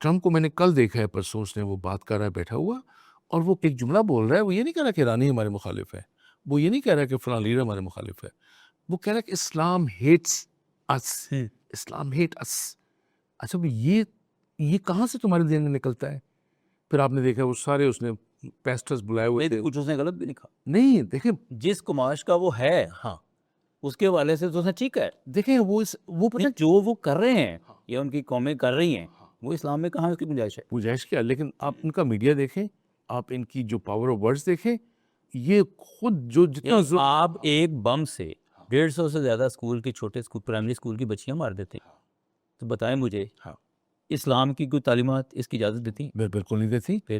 Trump کو میں نے کل دیکھا ہے، پرسوں اس نے وہ بات کر رہا ہے بیٹھا ہوا، اور وہ ایک جملہ بول رہا ہے. وہ یہ نہیں کہہ رہا کہ ایرانی ہمارے مخالف ہے، وہ یہ نہیں کہہ رہا کہ فلاں لیڈر ہمارے مخالف ہے، وہ کہہ رہا ہے کہ اسلام ہیٹس اس، اسلام ہیٹ اس. اچھا یہ کہاں سے تمہارے ذہن میں نکلتا ہے؟ پھر آپ نے دیکھا وہ سارے اس نے پیسٹرز بلائے ہوئے تھے. کچھ اس نے غلط بھی نہیں کہا. نہیں دیکھیں، جس کماش کا وہ ہے ہاں اس کے حوالے سے تو اس نے ٹھیک ہے. دیکھیں وہ پتہ جو وہ کر رہے ہیں یا ان کی قومیں کر رہی ہیں وہ اسلام میں کہاں اس کی گنجائش ہے؟ گنجائش کیا، لیکن آپ ان کا میڈیا دیکھیں، آپ ان کی جو پاور آف ورڈز دیکھیں، یہ خود جو جتنا آپ ایک بم سے 150 سے زیادہ اسکول کی چھوٹے اسکول پرائمری اسکول کی بچیاں مار دیتے ہیں. تو بتائیں مجھے اسلام کی کوئی تعلیمات اس کی اجازت دیتی ہیں؟ بالکل نہیں دیتی. پھر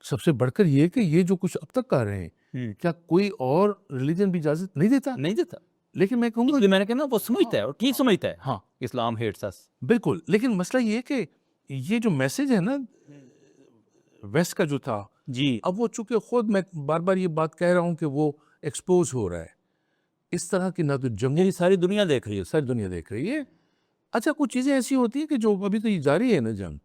سب سے بڑھ کر یہ کہ یہ جو کچھ اب تک کر رہے ہیں، کیا کوئی اور ریلیجن بھی اجازت نہیں دیتا؟ نہیں دیتا. لیکن میں کہوں گا میں نے کہا نا وہ سمجھتا ہے اور ٹھیک سمجھتا ہے ہاں اسلام ہیٹس اس. بالکل، لیکن مسئلہ یہ ہے کہ یہ جو میسج ہے نا ویسٹ کا جو تھا، جی اب وہ چونکہ خود میں بار بار یہ بات کہہ رہا ہوں کہ وہ ایکسپوز ہو رہا ہے اس طرح کی، نہ تو جنگوں یہ ساری دنیا دیکھ رہی ہے. ساری دنیا دیکھ رہی ہے. اچھا کچھ چیزیں ایسی ہوتی ہیں کہ جو ابھی تو یہ جاری ہے نا جنگ،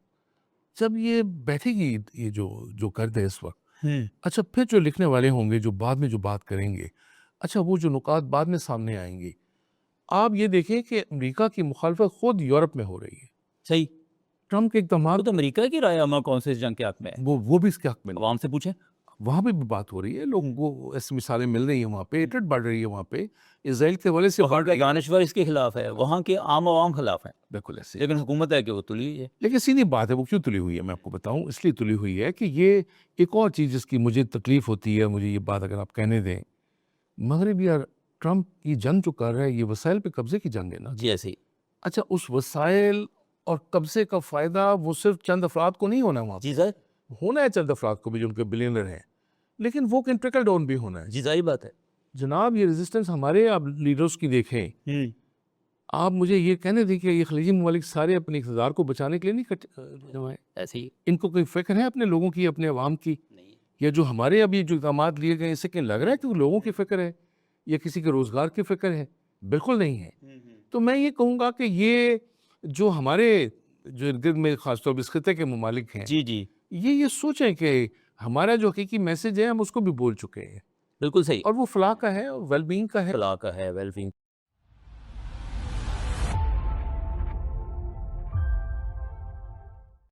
جب یہ بیٹھے گی یہ جو کر دے اس وقت، اچھا پھر جو لکھنے والے ہوں گے جو بعد میں جو بات کریں گے، اچھا وہ جو نکات بعد میں سامنے آئیں گی، آپ یہ دیکھیں کہ امریکہ کی مخالفت خود یورپ میں ہو رہی ہے. صحیح. ٹرمپ کے اقدامات، وہ تو امریکہ کی رائے عامہ کون سے اس جنگ کے حق میں ہے؟ وہ بھی اس کے حق میں، عوام سے پوچھیں. وہاں پہ بھی بات ہو رہی ہے، لوگوں کو ایسی مثالیں مل رہی ہیں، وہاں پہ ہیٹرڈ بڑھ رہی ہے، وہاں پہ اسرائیل کے حوالے سے وہاں کا دانشور اس کے خلاف ہے، وہاں کے عام عوام خلاف ہیں، بالکل ایسے. لیکن حکومت ہے کہ وہ تلی ہوئی ہے. لیکن سیدھی بات ہے، وہ کیوں تلی ہوئی ہے میں آپ کو بتاؤں. اس لیے تلی ہوئی ہے کہ یہ ایک اور چیز جس کی مجھے تکلیف ہوتی ہے، مجھے یہ بات اگر آپ کہنے دیں، مغرب یا ٹرمپ کی جنگ جو کر رہا ہے یہ وسائل پہ قبضے کی جنگ ہے نا. جی ایسے ہی. اچھا اس وسائل اور قبضے کا فائدہ وہ صرف چند افراد کو نہیں ہونا ہے، وہاں جی سر. ہونا ہے چند افراد کو بھی جو ان کے بلینئر ہیں، لیکن وہ کن ٹرکل ڈاؤن بھی ہونا ہے. جی ظاہر بات ہے. جناب یہ ریزسٹنس ہمارے آپ لیڈرز کی دیکھیں، آپ مجھے یہ کہنے دیں کہ یہ خلیجی ممالک سارے اپنے اقتدار کو بچانے کے لیے نہیں ایسے ہی. ان کو کوئی فکر ہے اپنے لوگوں کی، اپنے عوام کی؟ نہیں. یا جو ہمارے ابھی جو اقدامات لیے گئے، اس سے کہیں لگ رہا ہے کہ وہ لوگوں کی فکر ہے یا کسی کے روزگار کی فکر ہے؟ بالکل نہیں ہے. تو میں یہ کہوں گا کہ یہ جو ہمارے جو ارد گرد میں خاص طور پر اس خطے کے ممالک ہیں، جی جی یہ سوچیں کہ ہمارا جو حقیقی میسج ہے ہم اس کو بھی بول چکے ہیں، بالکل صحیح. اور وہ فلاح کا ہے، ویل بینگ کا ہے. فلاح کا ہے، ویل بینگ